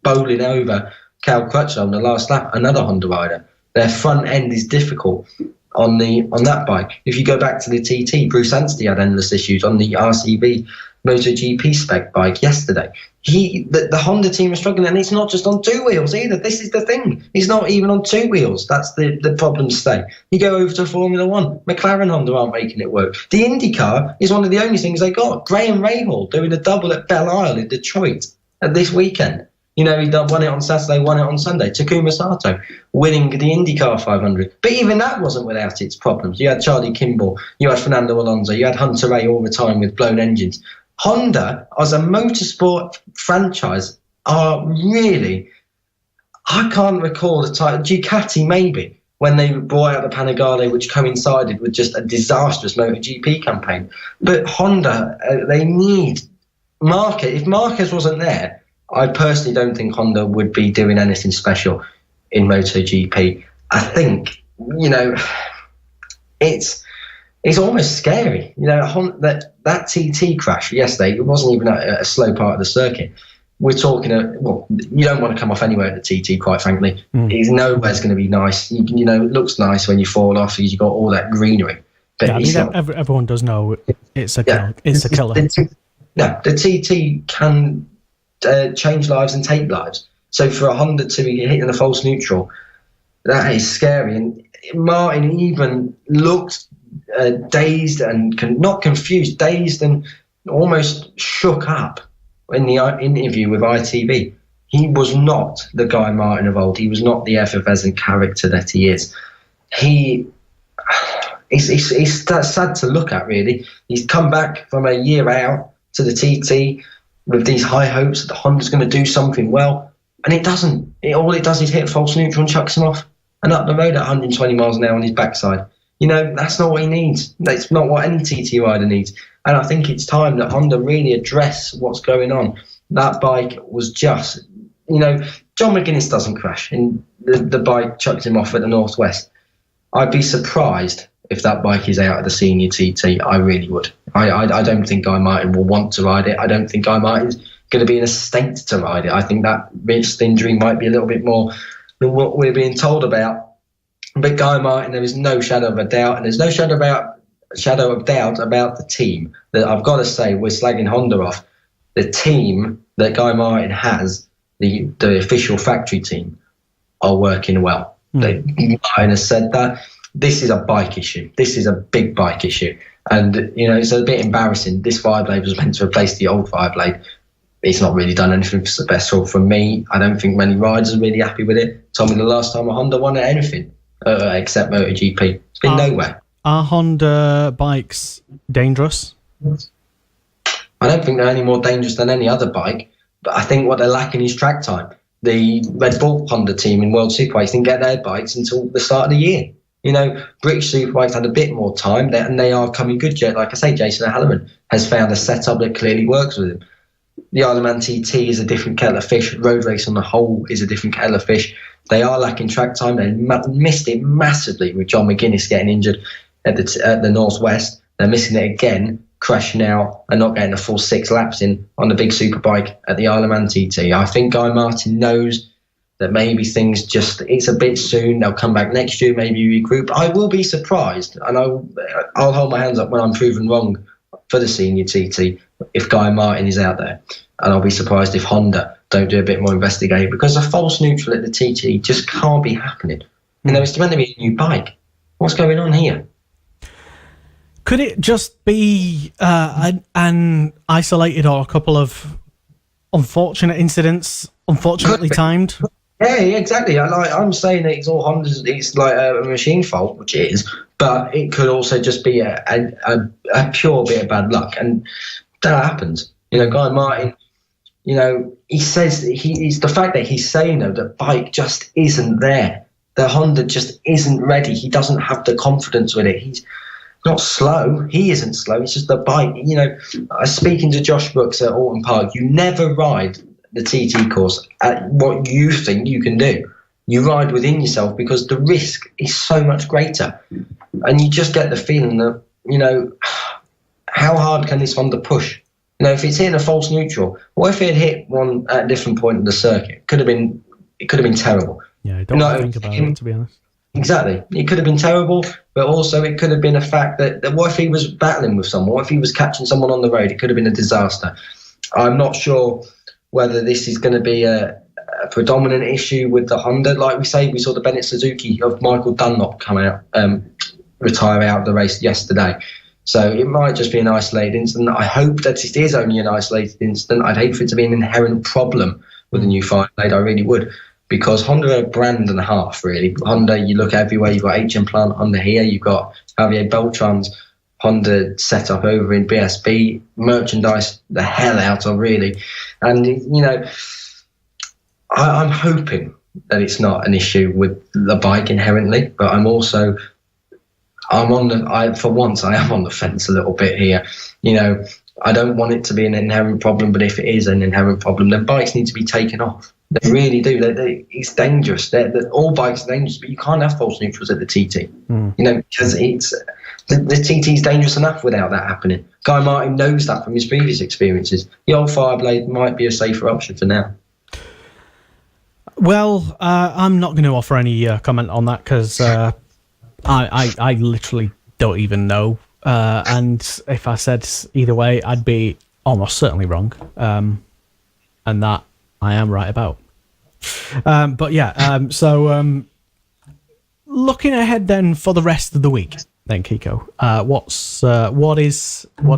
Speaker 2: bowling over Cal Crutchlow on the last lap, another Honda rider. Their front end is difficult on that bike. If you go back to the TT, Bruce Anstey had endless issues on the RCB MotoGP spec bike yesterday. The Honda team is struggling, and it's not just on 2 wheels either. This is the thing. It's not even on 2 wheels. That's the problem stay. You go over to Formula One, McLaren Honda aren't making it work. The IndyCar is one of the only things they got. Graham Rahal doing a double at Belle Isle in Detroit this weekend. You know, he won it on Saturday, won it on Sunday. Takuma Sato winning the IndyCar 500. But even that wasn't without its problems. You had Charlie Kimball, you had Fernando Alonso, you had Hunter Ray all the time with blown engines. Honda, as a motorsport franchise, are really... I can't recall the title. Ducati, maybe, when they brought out the Panigale, which coincided with just a disastrous MotoGP campaign. But Honda, they need Marquez. If Marquez wasn't there, I personally don't think Honda would be doing anything special in MotoGP. I think, you know, it's almost scary. You know, that TT crash yesterday, it wasn't even a slow part of the circuit. We're talking, well, you don't want to come off anywhere at the TT, quite frankly. It's nowhere's going to be nice. You know, it looks nice when you fall off because you've got all that greenery. But
Speaker 1: yeah, everyone does know it's a killer. It's a killer.
Speaker 2: The TT can change lives and take lives. So for a Honda to be hitting a false neutral, that is scary. And Martin even looked dazed and not confused, dazed and almost shook up in the interview with ITV. He was not the Guy Martin of old. He was not the effervescent character that he is. It's sad to look at, really. He's come back from a year out to the TT with these high hopes that the Honda's going to do something well, and it doesn't. All it does is hit false neutral and chucks him off and up the road at 120 miles an hour on his backside. You know, that's not what he needs. That's not what any TT rider needs. And I think it's time that Honda really address what's going on. That bike was just, you know, John McGuinness doesn't crash, and the bike chucked him off at the Northwest. I'd be surprised if that bike is out of the senior TT. I really would. I don't think Guy Martin will want to ride it. I don't think Guy Martin's going to be in a state to ride it. I think that wrist injury might be a little bit more than what we're being told about. But Guy Martin, there is no shadow of a doubt, and there's no shadow of doubt about the team. That I've got to say, we're slagging Honda off. The team that Guy Martin has, the official factory team, are working well. Martin has said that. This is a bike issue. This is a big bike issue. And, you know, it's a bit embarrassing. This Fireblade was meant to replace the old Fireblade. It's not really done anything special for me. I don't think many riders are really happy with it. Told me the last time a Honda won at anything except MotoGP. It's been nowhere.
Speaker 1: Are Honda bikes dangerous?
Speaker 2: I don't think they're any more dangerous than any other bike, but I think what they're lacking is track time. The Red Bull Honda team in World Superbikes didn't get their bikes until the start of the year. You know, British Superbikes had a bit more time, and they are coming good. Like I say, Jason O'Halloran has found a setup that clearly works with him. The Isle of Man TT is a different kettle of fish. Road race on the whole is a different kettle of fish. They are lacking track time. They missed it massively with John McGuinness getting injured at the Northwest. They're missing it again, crashing out and not getting a full 6 laps in on the big Superbike at the Isle of Man TT. I think Guy Martin knows that maybe things it's a bit soon. They'll come back next year, maybe regroup. I will be surprised, and I'll hold my hands up when I'm proven wrong for the senior TT if Guy Martin is out there. And I'll be surprised if Honda don't do a bit more investigating, because a false neutral at the TT just can't be happening. You know, it's meant to be a new bike. What's going on here?
Speaker 1: Could it just be an isolated or a couple of unfortunate incidents, unfortunately timed?
Speaker 2: Yeah, exactly. I'm saying that it's all Honda's. It's like a machine fault, which it is, but it could also just be a pure bit of bad luck, and that happens. You know, Guy Martin. You know, he says he's the fact that he's saying though the bike just isn't there. The Honda just isn't ready. He doesn't have the confidence with it. He's not slow. He isn't slow. It's just the bike. You know, I was speaking to Josh Brooks at Alton Park. You never ride the TT course at what you think you can do. You ride within yourself because the risk is so much greater. And you just get the feeling that, you know, how hard can this Honda push? You know, if it's hitting a false neutral, what if it had hit one at a different point in the circuit? It could have been terrible.
Speaker 1: Yeah, I don't think about it, to be honest.
Speaker 2: Exactly. It could have been terrible, but also it could have been a fact that what if he was battling with someone? What if he was catching someone on the road? It could have been a disaster. I'm not sure whether this is going to be a predominant issue with the Honda. Like we say, we saw the Bennett Suzuki of Michael Dunlop come out, retire out of the race yesterday. So it might just be an isolated incident. I hope that it is only an isolated incident. I'd hate for it to be an inherent problem with a new fire blade. I really would, because Honda are a brand and a half, really. Honda, you look everywhere. You've got HM Plant Honda here. You've got Javier Beltran's Honda set up over in BSB, merchandise the hell out of, really. And, you know, I'm hoping that it's not an issue with the bike inherently, but I'm also, for once, I am on the fence a little bit here. You know, I don't want it to be an inherent problem, but if it is an inherent problem, then bikes need to be taken off. They really do. It's dangerous. All bikes are dangerous, but you can't have false neutrals at the TT. You know, because the TT is dangerous enough without that happening. Guy Martin knows that from his previous experiences. The old Fireblade might be a safer option for now.
Speaker 1: Well, I'm not going to offer any comment on that because I literally don't even know. And if I said either way, I'd be almost certainly wrong. And that I am right about. But yeah, so looking ahead then for the rest of the week, then Kiko, what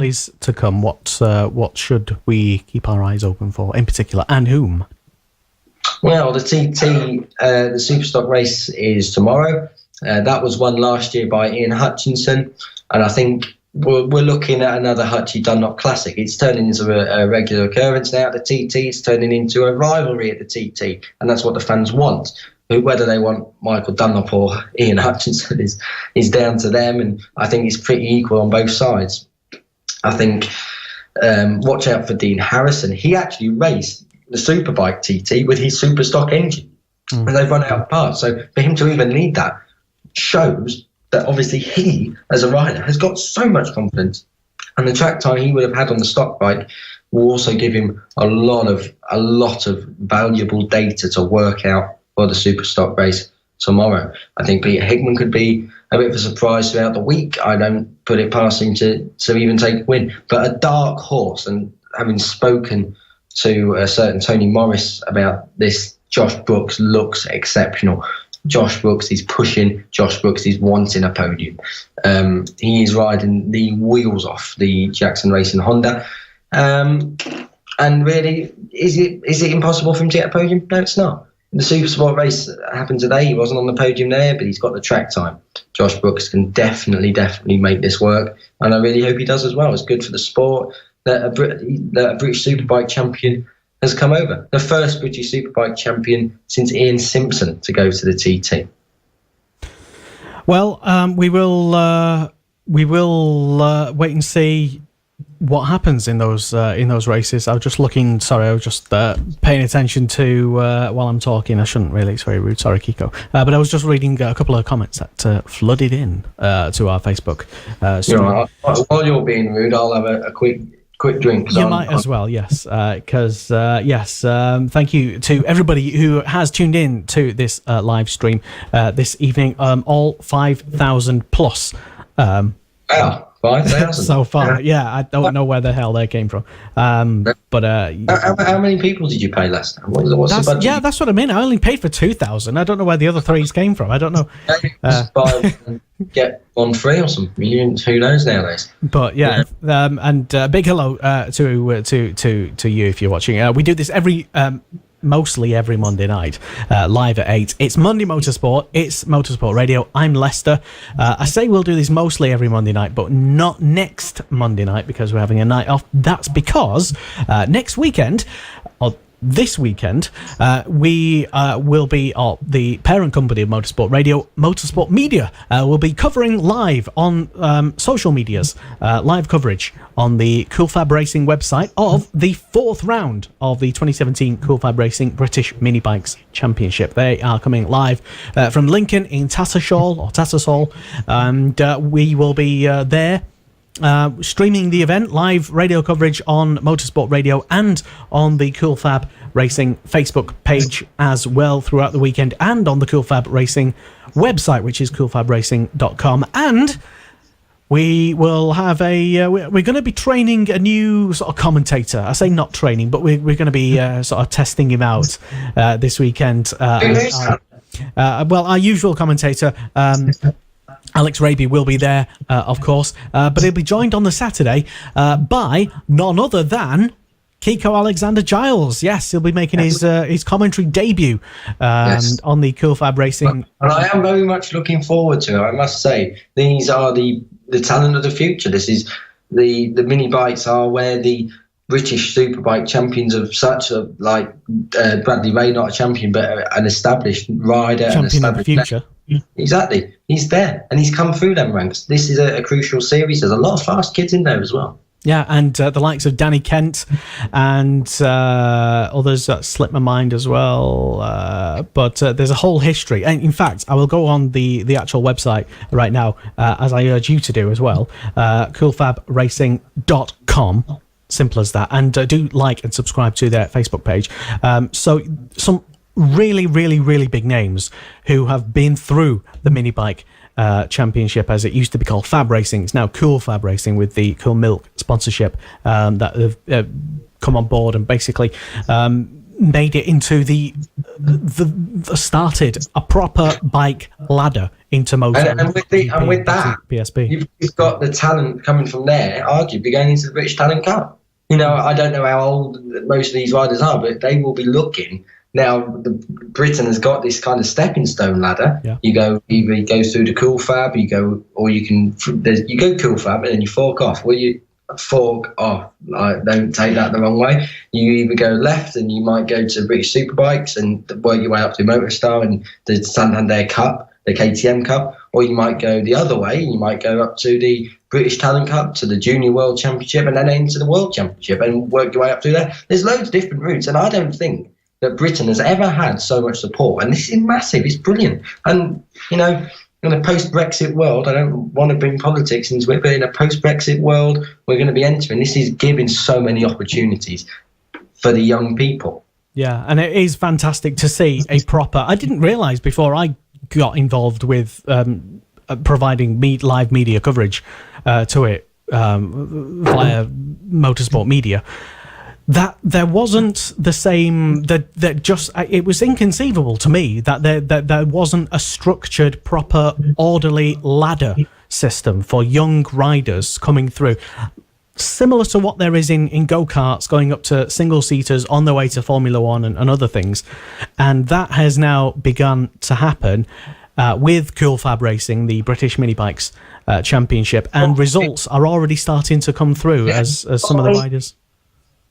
Speaker 1: is to come? What should we keep our eyes open for in particular, and whom?
Speaker 2: Well, the TT, the Superstock race is tomorrow. That was won last year by Ian Hutchinson, and I think we're looking at another Hutchie Dunlop Classic. It's turning into a regular occurrence now at the TT. It's turning into a rivalry at the TT, and that's what the fans want. Whether they want Michael Dunlop or Ian Hutchinson is down to them, and I think it's pretty equal on both sides. I think watch out for Dean Harrison. He actually raced the Superbike TT with his Superstock engine, and they've run out of parts. So for him to even lead that shows that obviously he, as a rider, has got so much confidence, and the track time he would have had on the stock bike will also give him a lot of valuable data to work out for the Superstock race tomorrow. I think Peter Hickman could be a bit of a surprise throughout the week. I don't put it past him to even take a win, but a dark horse, and having spoken to a certain Tony Morris about this, Josh Brooks looks exceptional. Josh Brooks is pushing. Josh Brooks is wanting a podium. He is riding the wheels off the Jackson Racing Honda. And really, is it impossible for him to get a podium? No, it's not. The Supersport race happened today. He wasn't on the podium there, but he's got the track time. Josh Brooks can definitely make this work, and I really hope he does as well. It's good for the sport that a British Superbike champion has come over. The first British Superbike champion since Ian Simpson to go to the TT.
Speaker 1: Well, we will wait and see what happens in those races. I was just looking. Sorry, I was just paying attention to while I'm talking. I shouldn't really. It's very rude. Sorry, Kiko. But I was just reading a couple of comments that flooded in to our Facebook.
Speaker 2: While you're being rude, I'll have a quick drink.
Speaker 1: You might as well, yes. Because thank you to everybody who has tuned in to this live stream this evening. All 5,000 plus.
Speaker 2: Wow. 5,000
Speaker 1: so far. Yeah, I don't know where the hell they came from. But
Speaker 2: how many people did you pay last time? What's the budget?
Speaker 1: Yeah, that's what I mean. I only paid for 2,000. I don't know where the other threes came from. I don't know.
Speaker 2: Just buy and get one free or something. Who knows nowadays?
Speaker 1: But yeah. And big hello to you if you're watching. We do this mostly every Monday night, live at 8. It's Monday Motorsport. It's Motorsport Radio. I'm Lester. I say we'll do this mostly every Monday night, but not next Monday night because we're having a night off. That's because next weekend, or this weekend, we will be, the parent company of Motorsport Radio, Motorsport Media, will be covering live on social medias, live coverage on the Cool Fab Racing website of the 4th round of the 2017 Cool Fab Racing British Mini Bikes Championship. They are coming live from Lincoln in Tattersall, and we will be there streaming the event, live radio coverage on Motorsport Radio and on the Cool Fab Racing Facebook page as well throughout the weekend, and on the Cool Fab Racing website, which is coolfabracing.com. And we will have we're going to be training a new sort of commentator. I say not training, but we're going to be sort of testing him out this weekend. Our usual commentator, Alex Raby, will be there, of course, but he'll be joined on the Saturday by none other than Kiko Alexander Giles. Yes, he'll be making his commentary debut on the Cool Fab Racing.
Speaker 2: And I am very much looking forward to it, I must say. These are the talent of the future. This is the mini bikes are where the British Superbike champions of such like Bradley Ray, not a champion, but an established rider.
Speaker 1: Champion of the future.
Speaker 2: Exactly. He's there, and he's come through them ranks. This is a crucial series. There's a lot of fast kids in there as well.
Speaker 1: Yeah, and the likes of Danny Kent and others that slip my mind as well. But there's a whole history. And in fact, I will go on the actual website right now, as I urge you to do as well, coolfabracing.com. Simple as that. And do like and subscribe to their Facebook page. So some really, really, really big names who have been through the mini bike championship, as it used to be called Fab Racing. It's now Cool Fab Racing with the Cool Milk sponsorship that have come on board and basically made it into the started a proper bike ladder into motor.
Speaker 2: And with that,
Speaker 1: PSP.
Speaker 2: You've got the talent coming from there, arguably going into the British Talent Cup. You know, I don't know how old most of these riders are, but they will be looking. Now, Britain has got this kind of stepping stone ladder. Yeah. You go through the Cool Fab, you go Cool Fab, and then you fork off. Well, you fork off. Don't take that the wrong way. You either go left, and you might go to British Superbikes and work your way up to Motorstar and the Santander Cup, the KTM Cup, or you might go the other way. You might go up to the British Talent Cup, to the Junior World Championship, and then into the World Championship, and work your way up through there. There's loads of different routes, and I don't think that Britain has ever had so much support, and this is massive. It's brilliant. And you know, in a post-Brexit world, I don't want to bring politics into it, but in a post-Brexit world, we're going to be entering. This is giving so many opportunities for the young people.
Speaker 1: Yeah, and it is fantastic to see a proper. I didn't realise before I got involved with providing live media coverage to it via Motorsport Media, that there wasn't the same, that just, it was inconceivable to me that there wasn't a structured, proper, orderly ladder system for young riders coming through, similar to what there is in go-karts, going up to single-seaters on their way to Formula One and other things. And that has now begun to happen with Cool Fab Racing, the British Mini Bikes Championship, and results are already starting to come through as some of the riders.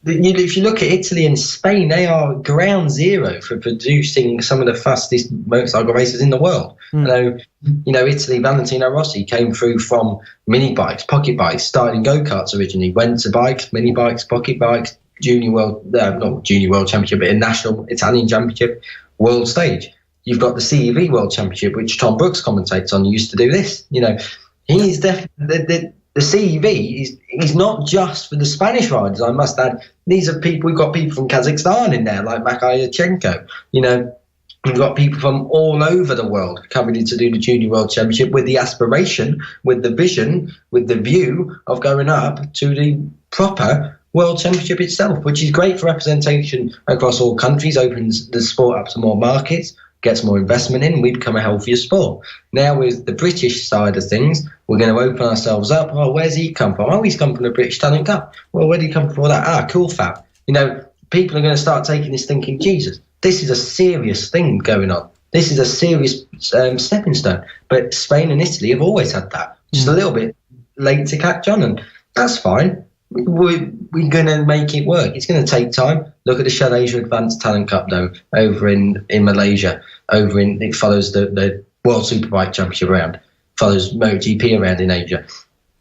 Speaker 2: If you look at Italy and Spain, they are ground zero for producing some of the fastest motorcycle racers in the world. So, you know, Italy, Valentino Rossi came through from mini bikes, pocket bikes, started in go-karts originally, went to bikes, mini bikes, pocket bikes, not Junior World Championship, but a national Italian championship, world stage. You've got the CEV World Championship, which Tom Brooks commentates on. He used to do this. You know, he's definitely the CEV is not just for the Spanish riders, I must add. These are people, we've got people from Kazakhstan in there, like Makayachenko. You know, we've got people from all over the world coming in to do the Junior World Championship with the aspiration, with the vision, with the view of going up to the proper World Championship itself, which is great for representation across all countries, opens the sport up to more markets, gets more investment in, we become a healthier sport. Now with the British side of things, we're going to open ourselves up. Oh, where's he come from? Oh, he's come from the British Talent Cup. Well, where did he come from for that? Cool Fab. You know, people are going to start taking this thinking, Jesus, this is a serious thing going on. This is a serious stepping stone. But Spain and Italy have always had that. Just a little bit late to catch on, and that's fine. We're going to make it work. It's going to take time. Look at the Shell Asia Advanced Talent Cup, though, over in Malaysia. It follows the World Superbike Championship round, follows MotoGP around in Asia.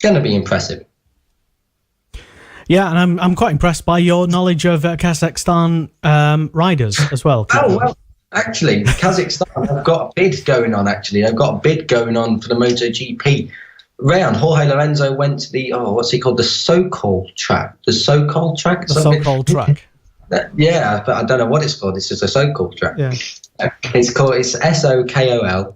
Speaker 2: Going to be impressive.
Speaker 1: Yeah, and I'm quite impressed by your knowledge of Kazakhstan riders as well.
Speaker 2: Oh, well, actually, Kazakhstan have got a bid going on, They've got a bid going on for the MotoGP round. Jorge Lorenzo went to the, what's it called? The Sokol track. The Sokol track?
Speaker 1: The Sokol track.
Speaker 2: Yeah, but I don't know what it's called. It's just a Sokol track.
Speaker 1: Yeah.
Speaker 2: It's SOKOL.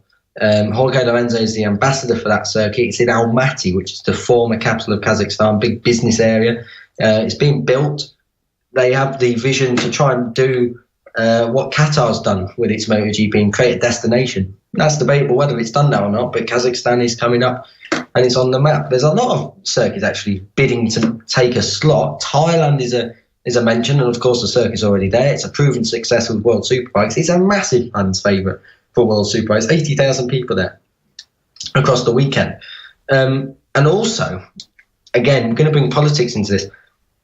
Speaker 2: Jorge Lorenzo is the ambassador for that circuit. It's in Almaty, which is the former capital of Kazakhstan, big business area. It's being built. They have the vision to try and do what Qatar's done with its MotoGP and create a destination. That's debatable whether it's done that or not, but Kazakhstan is coming up and it's on the map. There's a lot of circuits actually bidding to take a slot. Thailand is is a mention, and of course the circuit's already there. It's a proven success with World Superbikes. It's a massive fans' favourite for World Superbikes. 80,000 people there across the weekend. And also, again, we're going to bring politics into this.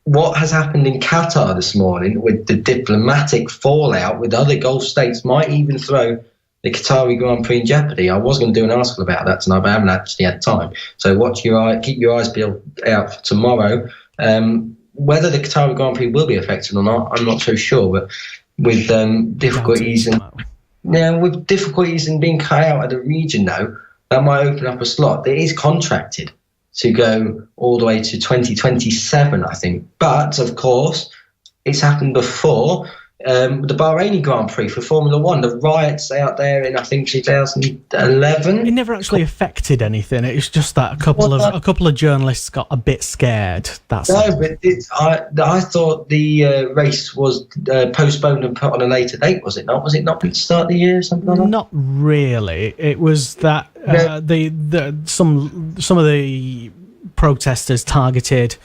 Speaker 2: What has happened in Qatar this morning with the diplomatic fallout with other Gulf states might even throw the Qatari Grand Prix in jeopardy. I was going to do an article about that tonight, but I haven't actually had time. So keep your eyes peeled out for tomorrow. Whether the Qatari Grand Prix will be affected or not, I'm not so sure. But with difficulties in being cut out of the region, though, that might open up a slot. It is contracted to go all the way to 2027, I think. But of course, it's happened before. The Bahraini Grand Prix for Formula One, the riots out there in, I think, 2011.
Speaker 1: It never actually affected anything. It was just that a couple of journalists got a bit scared. But
Speaker 2: I thought the race was postponed and put on a later date. Was it not? Was it not meant to start the year or something like that?
Speaker 1: Not really. It was that some of the protesters targeted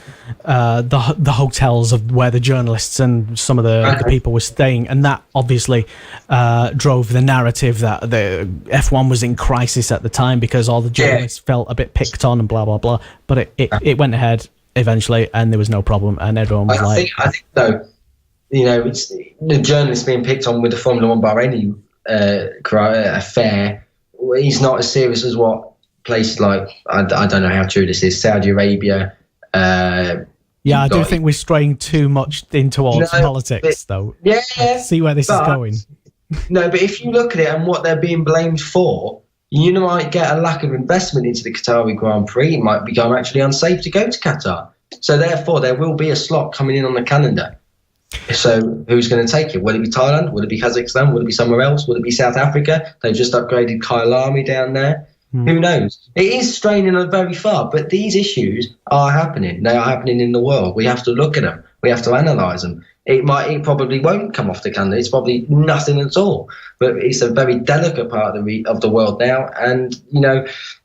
Speaker 1: the hotels of where the journalists and some of the people were staying, and that obviously drove the narrative that the F1 was in crisis at the time because all the journalists felt a bit picked on and blah blah blah. But it went ahead eventually, and there was no problem, and everyone was I think
Speaker 2: though, it's the journalists being picked on with the Formula One Bahraini affair. He's not as serious as what places like, I don't know how true this is, Saudi Arabia. I do think we're straying too much in towards politics, though. Yeah. See where this is going. No, but if you look at it and what they're being blamed for, you might get a lack of investment into the Qatari Grand Prix. It might become actually unsafe to go to Qatar. So therefore, there will be a slot coming in on the calendar. So who's going to take it? Will it be Thailand? Will it be Kazakhstan? Will it be somewhere else? Will it be South Africa? They've just upgraded Kyalami down there. Who knows? It is straining very far, but these issues are happening. They are happening in the world. We have to look at them. We have to analyse them. It probably won't come off the calendar. It's probably nothing at all. But it's a very delicate part of the world now. And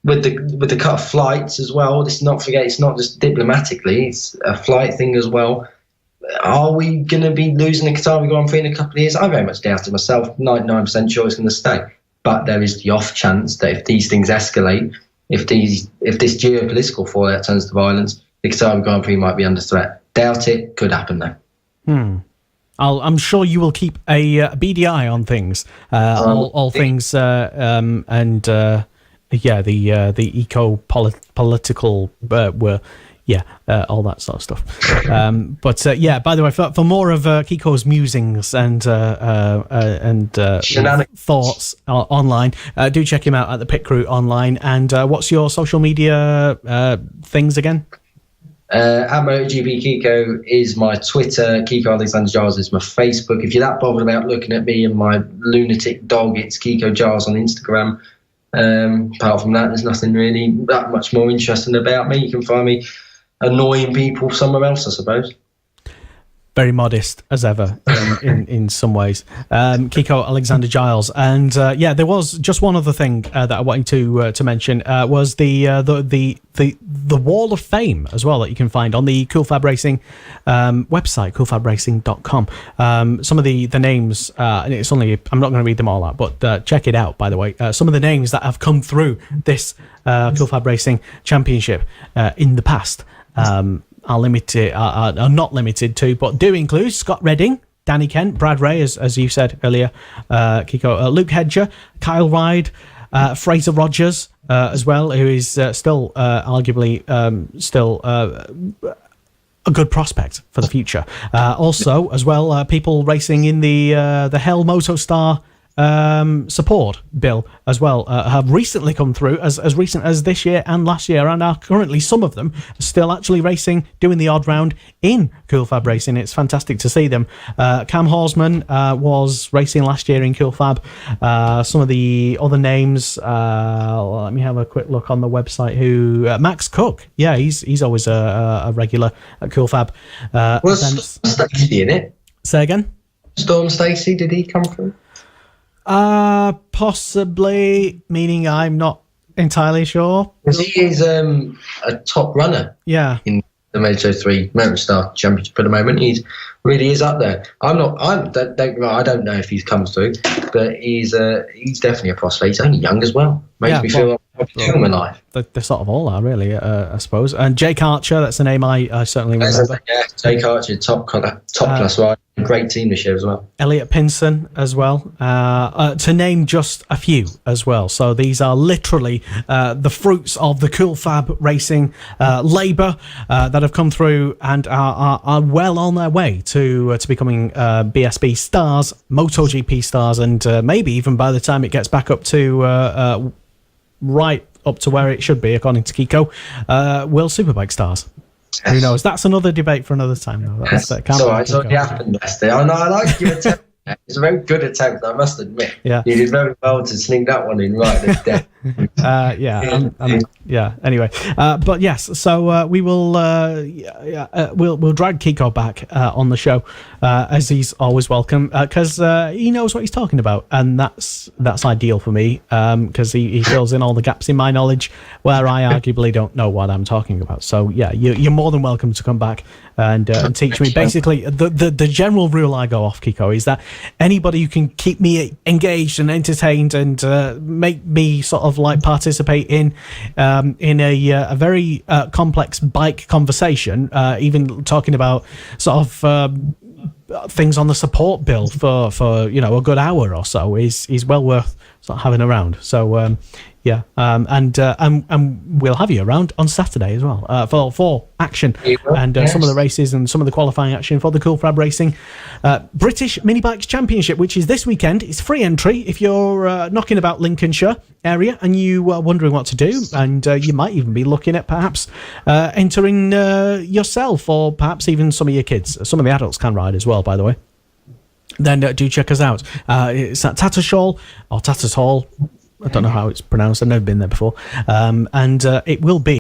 Speaker 2: with the cut of flights as well. Let's not forget, it's not just diplomatically. It's a flight thing as well. Are we going to be losing the Qatari Grand Prix in a couple of years? I very much doubt it myself. 99% sure it's going to stay. But there is the off chance that if these things escalate, if this geopolitical fallout turns to violence, the Qatari Grand Prix might be under threat. Doubt it. Could happen though.
Speaker 1: I'm sure you will keep a beady eye on things, all things, and the eco-political all that sort of stuff. By the way, for more of Kiko's musings and thoughts online, do check him out at the Pit Crew online. And what's your social media things again?
Speaker 2: At MotoGP Kiko is my Twitter. Kiko Alexander Giles is my Facebook. If you're that bothered about looking at me and my lunatic dog, it's Kiko Giles on Instagram. Apart from that, there's nothing really that much more interesting about me. You can find me annoying people somewhere else, I suppose.
Speaker 1: Very modest as ever in some ways. Kiko Alexander Giles. And there was just one other thing that I wanted to mention was the Wall of Fame as well that you can find on the Cool Fab Racing website, coolfabracing.com. Some of the names, and it's only, I'm not going to read them all out, but check it out, by the way. Some of the names that have come through this Cool Fab Racing Championship in the past are not limited to, but do include Scott Redding, Danny Kent, Brad Ray, as you said earlier, Kiko, Luke Hedger, Kyle Ride, Fraser Rogers as well, who is still arguably a good prospect for the future. Also, as well, people racing in the Hell Motostar support bill as well have recently come through as recent as this year and last year, and are currently, some of them, still actually racing, doing the odd round in Cool Fab Racing. It's fantastic to see them. Cam Horsman was racing last year in Cool Fab. Some of the other names, let me have a quick look on the website. Max Cook, he's always a regular at Cool Fab.
Speaker 2: Was Stacey in it?
Speaker 1: Say again?
Speaker 2: Storm Stacey, did he come through?
Speaker 1: Possibly, meaning I'm not entirely sure.
Speaker 2: Because he is a top runner.
Speaker 1: Yeah.
Speaker 2: the Moto 3 Motorstar Championship at the moment. He really is up there. I don't know if he's come through, but he's definitely a prospect. He's only young as well. Makes me feel young alive.
Speaker 1: They sort of all are, really, I suppose. And Jake Archer, that's the name I certainly remember.
Speaker 2: Yeah, Jake Archer, top class rider. Great team this year as well.
Speaker 1: Elliot Pinson as well, to name just a few as well. So these are literally the fruits of the Cool Fab Racing labour that have come through and are well on their way to becoming BSB stars, MotoGP stars, and maybe even by the time it gets back up to right up to where it should be, according to Kiko, World Superbike stars. Who knows? That's another debate for another time, though. It's
Speaker 2: already happened, Leslie. I like your attempt. It's a very good attempt, I must admit.
Speaker 1: Yeah.
Speaker 2: You did very well to sneak that one in right at the
Speaker 1: Anyway, but yes, so we will we'll drag Kiko back on the show as he's always welcome, because he knows what he's talking about, and that's ideal for me, because he fills in all the gaps in my knowledge where I arguably don't know what I'm talking about. So yeah, you're more than welcome to come back and teach me. Basically, the general rule I go off, Kiko, is that anybody who can keep me engaged and entertained and make me sort of like participate in a very complex bike conversation, even talking about sort of things on the support bill for a good hour or so is well worth sort of having around. So and we'll have you around on Saturday as well for action and some of the races and some of the qualifying action for the Cool Fab Racing British Mini Bikes Championship, which is this weekend. It's free entry if you're knocking about Lincolnshire area and you are wondering what to do, and you might even be looking at perhaps entering yourself, or perhaps even some of your kids. Some of the adults can ride as well, by the way. Then do check us out. It's at Tattershall or Tattershall. I don't know how it's pronounced. I've never been there before. And it will be